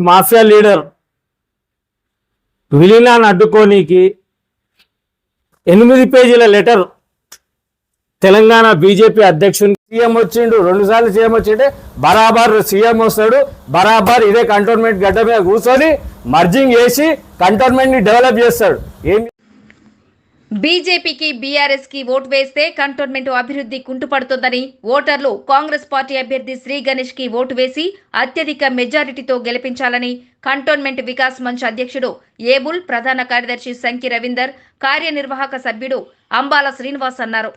Mafia leader విలీనాన్ని అడ్డుకోనీకి 8 పేజీల letter Telangana BJP అధ్యక్షునికి CM వచ్చిండు, 2 సార్లు సీఎం వచ్చింటే బరాబర్ సీఎం వస్తాడు, బరాబర్ ఇదే కంటోన్మెంట్ గడ్డ మీద కూర్చొని మర్జింగ్ చేసి కంటోన్మెంట్ ని డెవలప్ చేస్తాడు. ఏమి బీజేపీకి బీఆర్ఎస్ కి ఓటు వేస్తే కంటోన్మెంట్ అభివృద్ధి కుంటుపడుతుందని ఓటర్లు కాంగ్రెస్ పార్టీ అభ్యర్థి శ్రీ గణేష్ కి ఓటు వేసి అత్యధిక మెజారిటీతో గెలిపించాలని కంటోన్మెంట్ వికాస్ మంచ్ అధ్యక్షుడు ఏబుల్, ప్రధాన కార్యదర్శి సంకి రవీందర్, కార్యనిర్వాహక సభ్యుడు అంబాల శ్రీనివాస్ అన్నారు.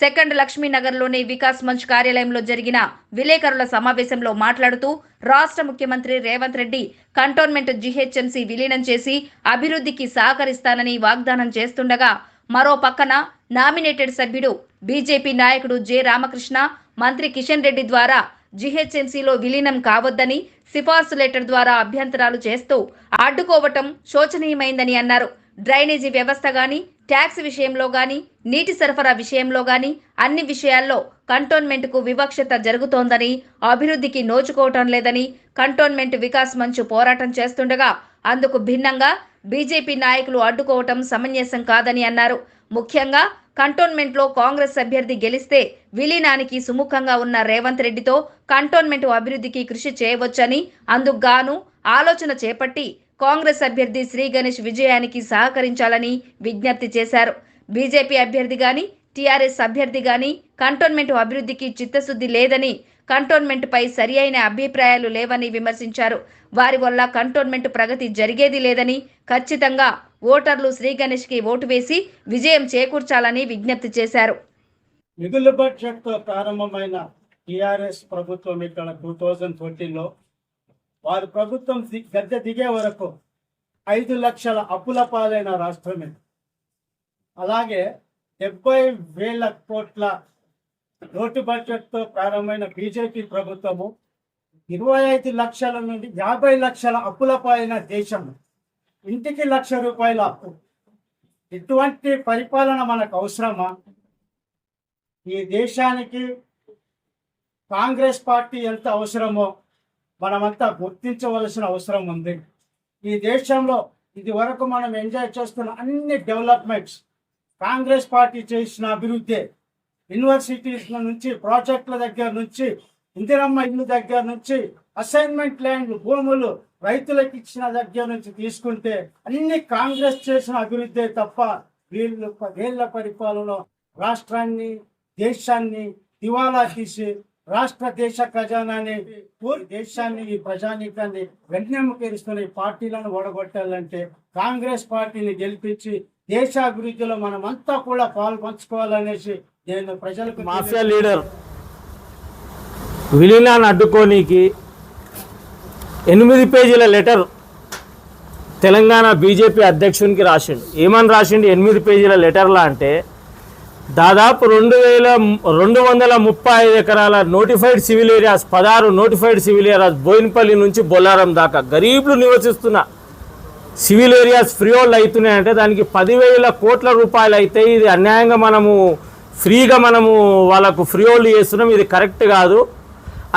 సెకండ్ లక్ష్మీనగర్లోని వికాస్ మంచ్ కార్యాలయంలో జరిగిన విలేకరుల సమావేశంలో మాట్లాడుతూ రాష్ట్ర ముఖ్యమంత్రి రేవంత్ రెడ్డి కంటోన్మెంట్ జీహెచ్ఎంసీ విలీనం చేసి అభివృద్ధికి సహకరిస్తానని వాగ్దానం చేస్తుండగా మరో పక్కన నామినేటెడ్ సభ్యుడు బీజేపీ నాయకుడు జె రామకృష్ణ మంత్రి కిషన్ రెడ్డి ద్వారా జీహెచ్ఎంసీలో విలీనం కావద్దని సిఫార్సు లెటర్ ద్వారా అభ్యంతరాలు చేస్తూ అడ్డుకోవటం శోచనీయమైందని అన్నారు. డ్రైనేజీ వ్యవస్థ గాని, ట్యాక్స్ విషయంలో గాని, నీటి సరఫరా విషయంలో గాని అన్ని విషయాల్లో కంటోన్మెంట్ కు వివక్షత జరుగుతోందని, అభివృద్ధికి నోచుకోవటం లేదని కంటోన్మెంట్ వికాస్ మంచ్ పోరాటం చేస్తుండగా అందుకు భిన్నంగా బీజేపీ నాయకులు అడ్డుకోవటం సమంజసం కాదని అన్నారు. ముఖ్యంగా కంటోన్మెంట్ లో కాంగ్రెస్ అభ్యర్థి గెలిస్తే విలీనానికి సుముఖంగా ఉన్న రేవంత్ రెడ్డితో కంటోన్మెంట్ అభివృద్ధికి కృషి చేయవచ్చని, అందుకు గాను ఆలోచన చేపట్టి కాంగ్రెస్ అభ్యర్థి శ్రీ గణేష్ విజయానికి సహకరించాలని విజ్ఞప్తి చేశారు. బీజేపీ అభ్యర్థి గాని, టీఆర్ఎస్ అభ్యర్థి గాని కంటోన్మెంట్ అభివృద్ధికి చిత్తశుద్ధి లేదని, కంటోన్మెంట్ పై సరియైన అభిప్రాయాలు లేవని విమర్శించారు. వారి వల్ల కంటోన్మెంట్ ప్రగతి జరిగేది లేదని, ఖచ్చితంగా ఓటర్లు శ్రీ గణేష్ కి ఓటు వేసి విజయం చేకూర్చాలని విజ్ఞప్తి చేశారు. మిగులు బడ్జెట్ తో ప్రారంభమైన టీఆర్ఎస్ ప్రభుత్వం ఇక్కడ 2014లో వారి ప్రభుత్వం గద్దె దిగే వరకు 5 లక్షల అప్పుల పాలైన రాష్ట్రమే. అలాగే 70,000 కోట్ల లోటు బడ్జెట్తో ప్రారంభమైన బీజేపీ ప్రభుత్వము 25 లక్షల నుండి 50 లక్షల అప్పుల పాలైన దేశం. ఇంటికి ₹1,00,000 అప్పు. ఇటువంటి పరిపాలన మనకు అవసరమా? ఈ దేశానికి కాంగ్రెస్ పార్టీ ఎంత అవసరమో మనమంతా గుర్తించవలసిన అవసరం ఉంది. ఈ దేశంలో ఇది వరకు మనం ఎంజాయ్ చేస్తున్న అన్ని డెవలప్మెంట్స్ కాంగ్రెస్ పార్టీ చేసిన అభివృద్ధి. యూనివర్సిటీస్ నుంచి, ప్రాజెక్టుల దగ్గర నుంచి, ఇందిరమ్మ ఇల్లు దగ్గర నుంచి, అసైన్మెంట్ ల్యాండ్లు, భూములు రైతులకు ఇచ్చిన దగ్గర నుంచి తీసుకుంటే అన్ని కాంగ్రెస్ చేసిన అభివృద్ధి తప్ప వీళ్ళు 10 ఏళ్ల పరిపాలనలో రాష్ట్రాన్ని, దేశాన్ని దివాలా తీసి దేశ ఖజానాన్ని, దేశాన్ని, ఈ ప్రజానీకాన్ని వెన్నెముకేరుస్తున్న ఈ పార్టీలను ఓడగొట్టాలంటే కాంగ్రెస్ పార్టీని గెలిపించి దేశాభివృద్ధిలో మనమంతా కూడా పాలు పంచుకోవాలనేసి నేను ప్రజలకు. మాఫియా లీడర్ విలీనాన్ని అడ్డుకోనీకి 8 పేజీల లెటర్ తెలంగాణ బీజేపీ అధ్యక్షునికి రాసిండు. ఏమని రాసిండు 8 పేజీల లెటర్లా అంటే, దాదాపు 235 ఎకరాల notified civil areas, 16 notified civil areas, Boinpally నుంచి బొల్లారం దాకా గరీబులు నివసిస్తున్న సివిల్ ఏరియాస్ ఫ్రీ హోల్డ్ అవుతున్నాయంటే దానికి 10,000 కోట్ల రూపాయలు అవుతాయి. ఇది అన్యాయంగా మనము ఫ్రీగా వాళ్ళకు ఫ్రీ హోల్డ్ చేస్తున్నాం, ఇది కరెక్ట్ కాదు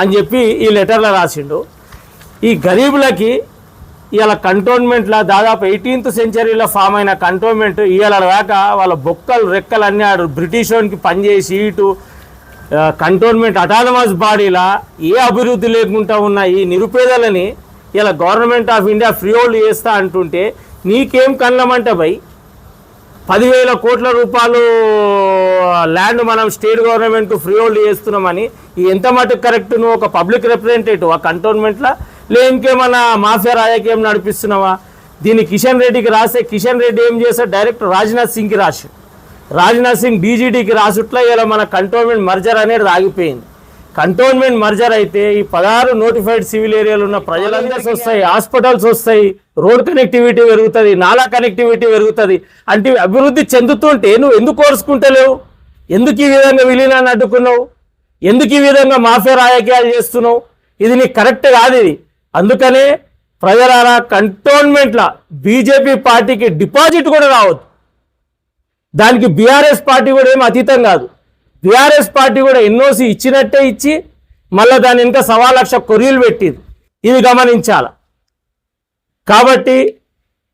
అని చెప్పి ఈ లెటర్లో రాసిండు. ఈ గరీబులకి ఇవాళ కంటోన్మెంట్లో దాదాపు 18th సెంచరీలో ఫామ్ అయిన కంటోన్మెంట్ ఇవాళ దాకా వాళ్ళ బొక్కలు రెక్కలు అన్నీ ఆడు బ్రిటిష్ వానికి పనిచేసి ఇటు కంటోన్మెంట్ అటానమస్ బాడీలా ఏ అభివృద్ధి లేకుండా ఉన్న ఈ నిరుపేదలని ఇలా government of India free hold చేస్తా అంటుంటే నీకేం కళ్ళమంటే భయ్ 10,000 కోట్ల రూపాయలు ల్యాండ్ మనం స్టేట్ గవర్నమెంట్కు ఫ్రీ హోల్డ్ చేస్తున్నామని ఎంత మటుకు కరెక్ట్? నువ్వు ఒక పబ్లిక్ రిప్రజెంటేటివ్ ఆ కంటోన్మెంట్లో ఇంకేమన్నా మాఫియా రాజకీయం నడిపిస్తున్నావా? దీన్ని కిషన్ రెడ్డికి రాస్తే కిషన్ రెడ్డి ఏం చేశాడు? డైరెక్ట్ రాజ్నాథ్ సింగ్కి రాశాడు. రాజ్నాథ్ సింగ్ డీజీడీకి రాసుట్లా ఇలా మన కంటోన్మెంట్ మర్జర్ అనేది ఆగిపోయింది. కంటోన్మెంట్ మర్జర్ అయితే ఈ 16 నోటిఫైడ్ సివిల్ ఏరియాలు ఉన్న ప్రజలందరికీ వస్తాయి, హాస్పిటల్స్ వస్తాయి, రోడ్ కనెక్టివిటీ పెరుగుతుంది, నాలా కనెక్టివిటీ పెరుగుతుంది. అంటే అభివృద్ధి చెందుతుంటే నువ్వు ఎందుకు కోరుసుకుంటలేవు? ఎందుకు ఈ విధంగా విలీనాన్ని అడ్డుకున్నావు? ఎందుకు ఈ విధంగా మాఫియా రాజకీయాలు చేస్తున్నావు? ఇది నీకు కరెక్ట్ కాదు. ఇది అందుకనే ప్రజలారా కంటోన్మెంట్ల బీజేపీ పార్టీకి డిపాజిట్ కూడా రావద్దు. దానికి బీఆర్ఎస్ పార్టీ కూడా ఏం అతీతం కాదు. బీఆర్ఎస్ పార్టీ కూడా ఎన్ఓసి ఇచ్చినట్టే ఇచ్చి మళ్ళీ దాని ఇంకా 1,00,000 కొరీలు పెట్టింది. ఇది గమనించాలి. కాబట్టి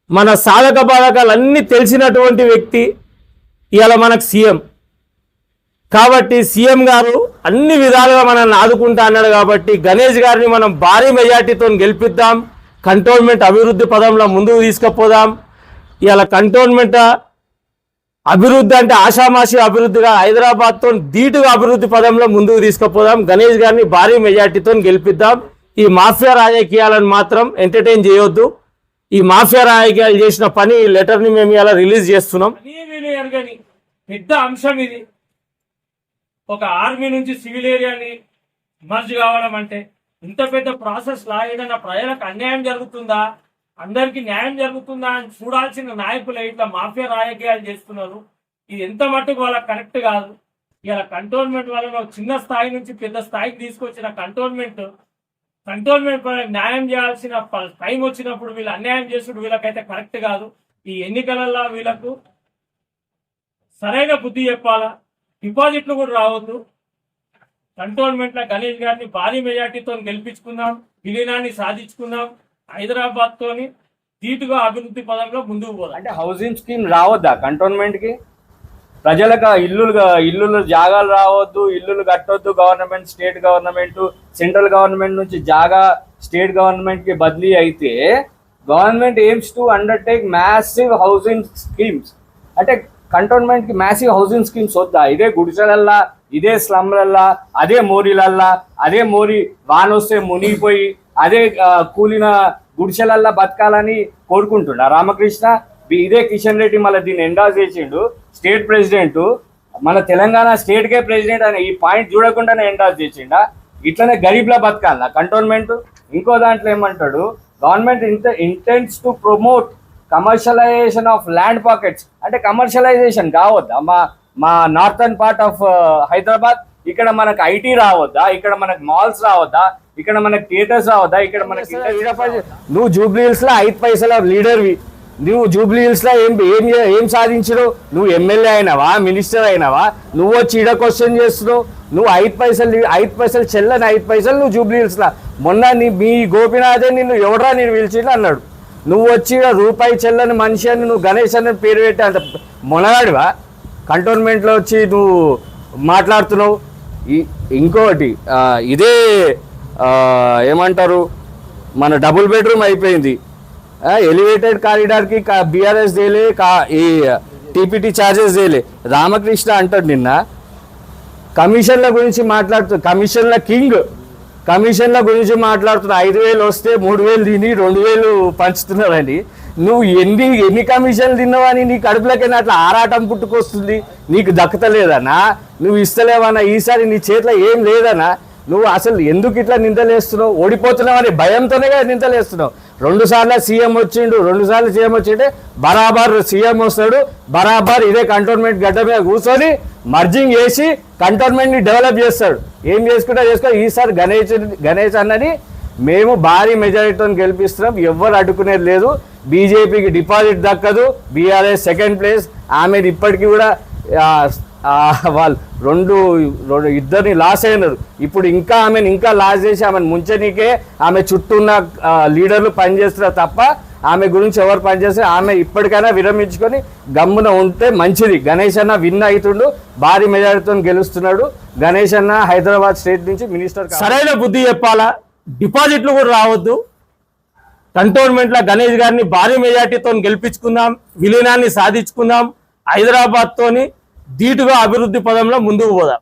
మన సాధక బాధకాలన్నీ తెలిసినటువంటి వ్యక్తి ఇవాళ మనకు సీఎం. కాబట్టి సీఎం గారు అన్ని విధాలుగా మనల్ని ఆదుకుంటా అన్నాడు. కాబట్టి గణేష్ గారిని మనం భారీ మెజార్టీతో గెలిపిద్దాం, కంటోన్మెంట్ అభివృద్ధి పదంలో ముందుకు తీసుకుపోదాం. ఇవాళ కంటోన్మెంట్ అభివృద్ధి అంటే ఆషామాషి అభివృద్ధిగా హైదరాబాద్తో ధీటుగా అభివృద్ధి పదంలో ముందుకు తీసుకుపోదాం. గణేష్ గారిని భారీ మెజార్టీతో గెలిపిద్దాం. ఈ మాఫియా రాజకీయాలను మాత్రం ఎంటర్టైన్ చేయొద్దు. ఈ మాఫియా రాజకీయాలు చేసిన పని ఈ లెటర్ని మేము ఇలా రిలీజ్ చేస్తున్నాం. పెద్ద అంశం ఇది. ఒక ఆర్మీ నుంచి సివిల్ ఏరియాని మర్జ్ కావడం అంటే ఇంత పెద్ద ప్రాసెస్ లా ఏదైనా ప్రజలకు అన్యాయం జరుగుతుందా, అందరికి న్యాయం జరుగుతుందా అని చూడాల్సిన నాయకులు ఇట్లా మాఫియా రాజకీయాలు చేస్తున్నారు. ఇది ఎంత మట్టుకు వాళ్ళకి కరెక్ట్ కాదు. ఇలా కంటోన్మెంట్ వల్ల చిన్న స్థాయి నుంచి పెద్ద స్థాయికి తీసుకొచ్చిన కంటోన్మెంట్ న్యాయం చేయాల్సిన టైం వచ్చినప్పుడు వీళ్ళు అన్యాయం చేసుడు వీళ్ళకైతే కరెక్ట్ కాదు. ఈ ఎన్నికలలో వీళ్ళకు సరైన బుద్ధి చెప్పాలా. డిపాజిట్లు కూడా రావద్దు. కంటోన్మెంట్ లో గణేష్ గారిని భారీ మెజార్టీతో గెలిపించుకుందాం, విలీనాన్ని సాధించుకుందాం, హైదరాబాద్ తోని ధీటుగా అభివృద్ధి పదంలో ముందుకు పోదాం. అంటే హౌసింగ్ స్కీమ్ రావద్దా కంటోన్మెంట్ కి? ప్రజలకు ఇల్లులు జాగాలు రావద్దు, ఇల్లులు కట్టొద్దు. Government, state government, central government నుంచి జాగా స్టేట్ గవర్నమెంట్ కి బదిలీ అయితే government aims to undertake massive housing schemes. అంటే కంటోన్మెంట్ కి మ్యాసివ్ హౌసింగ్ స్కీమ్స్ వద్దా? ఇదే గుడిసెలల్లా, ఇదే స్లమ్లల్లా, అదే మోరీలల్లా, అదే మోరీ వానొస్తే మునిగిపోయి అదే కూలిన గుడిసెలల్లా బతకాలని కోరుకుంటుండ రామకృష్ణ. ఇదే కిషన్ రెడ్డి మళ్ళీ దీన్ని ఎండాస్ చేసిండు. స్టేట్ ప్రెసిడెంట్, మన తెలంగాణ స్టేట్కే ప్రెసిడెంట్ అని ఈ పాయింట్ చూడకుండానే ఎండాస్ చేసిండా? ఇట్లనే గరీబ్లా బతకాల కంటోన్మెంట్. ఇంకో దాంట్లో ఏమంటాడు, government intents to promote commercialisation of land pockets. అంటే కమర్షియలైజేషన్ కావద్దా? మా నార్థన్ పార్ట్ ఆఫ్ హైదరాబాద్, ఇక్కడ మనకు ఐటీ రావద్దా? ఇక్కడ మనకు మాల్స్ రావద్దా? ఇక్కడ మనకు థియేటర్స్ రావద్దా? ఇక్కడ మనకి నువ్వు జూబ్లీ హిల్స్ లో 5 పైసల లీడర్వి. నువ్వు జూబ్లీ హిల్స్ లో ఏం సాధించడు? నువ్వు ఎమ్మెల్యే అయినావా, మినిస్టర్ అయినావా? నువ్వు వచ్చి ఈడ క్వశ్చన్ చేస్తున్నావు. నువ్వు 5 పైసలు చెల్లని 5 పైసలు నువ్వు జూబ్లీ హిల్స్ లా. మొన్న మీ గోపినాథే నిన్ను ఎవడరా నేను పిలిచిండు అన్నాడు. నువ్వు వచ్చి రూపాయి చెల్లని మనిషి అని నువ్వు గణేష్ అని పేరు పెట్టి అంత మొనగాడివా? కంటోన్మెంట్లో వచ్చి నువ్వు మాట్లాడుతున్నావు. ఇంకోటి ఇదే ఏమంటారు, మన డబుల్ బెడ్రూమ్ అయిపోయింది. ఎలివేటెడ్ కారిడార్కి బీఆర్ఎస్ దేలే, ఈ టీపీటీ ఛార్జెస్ దేలే. రామకృష్ణ అంటాడు నిన్న కమిషన్ల గురించి కమిషన్ల కింగ్, కమిషన్ల గురించి మాట్లాడుతున్నా. 5,000 వస్తే 3,000 తిని 2,000 పంచుతున్నారని. నువ్వు ఎన్ని కమిషన్లు తిన్నావని నీ కడుపులకైనా అట్లా ఆరాటం పుట్టుకొస్తుంది. నీకు దక్కతలేదన్నా, నువ్వు ఇస్తలేవన్నా, ఈసారి నీ చేతిలో ఏం లేదన్నా. నువ్వు అసలు ఎందుకు ఇట్లా నిందలేస్తున్నావు? ఓడిపోతున్నావు అనే భయంతోనే కదా నిందలేస్తున్నావు. 2 సార్లు సీఎం వచ్చిండు, 2 సార్లు సీఎం వచ్చింటే బరాబర్ సీఎం వస్తాడు, బరాబర్ ఇదే కంటోన్మెంట్ గడ్డ మీద కూర్చొని మర్జింగ్ చేసి కంటోన్మెంట్ని డెవలప్ చేస్తాడు. ఏం చేసుకో. ఈసారి గణేష్ అన్నని మేము భారీ మెజారిటీతో గెలిపిస్తున్నాం. ఎవ్వరు అడ్డుకునేది లేదు. బీజేపీకి డిపాజిట్ దక్కదు, బీఆర్ఎస్ సెకండ్ ప్లేస్. ఆమెది ఇప్పటికీ కూడా వాళ్ళు ఇద్దరిని లాస్ అయినారు. ఇప్పుడు ఇంకా ఆమెను ఇంకా లాస్ చేసి ఆమెను ముంచనీకే ఆమె చుట్టూ ఉన్న లీడర్లు పనిచేస్తున్నారు తప్ప ఆమె గురించి ఎవరు పనిచేస్తే ఆమె ఇప్పటికైనా విరమించుకొని గమ్మున ఉంటే మంచిది. గణేష్ అన్న విన్ అవుతుండు, భారీ మెజారిటీతో గెలుస్తున్నాడు. గణేష్ అన్న హైదరాబాద్ స్టేట్ నుంచి మినిస్టర్. సరైన బుద్ధి చెప్పాలా, డిపాజిట్లు కూడా రావద్దు. కంటోన్మెంట్లో గణేష్ గారిని భారీ మెజార్టీతో గెలిపించుకుందాం, విలీనాన్ని సాధించుకుందాం, హైదరాబాద్తోని ధీటుగా అభివృద్ధి పదంలో ముందుకు పోదాం.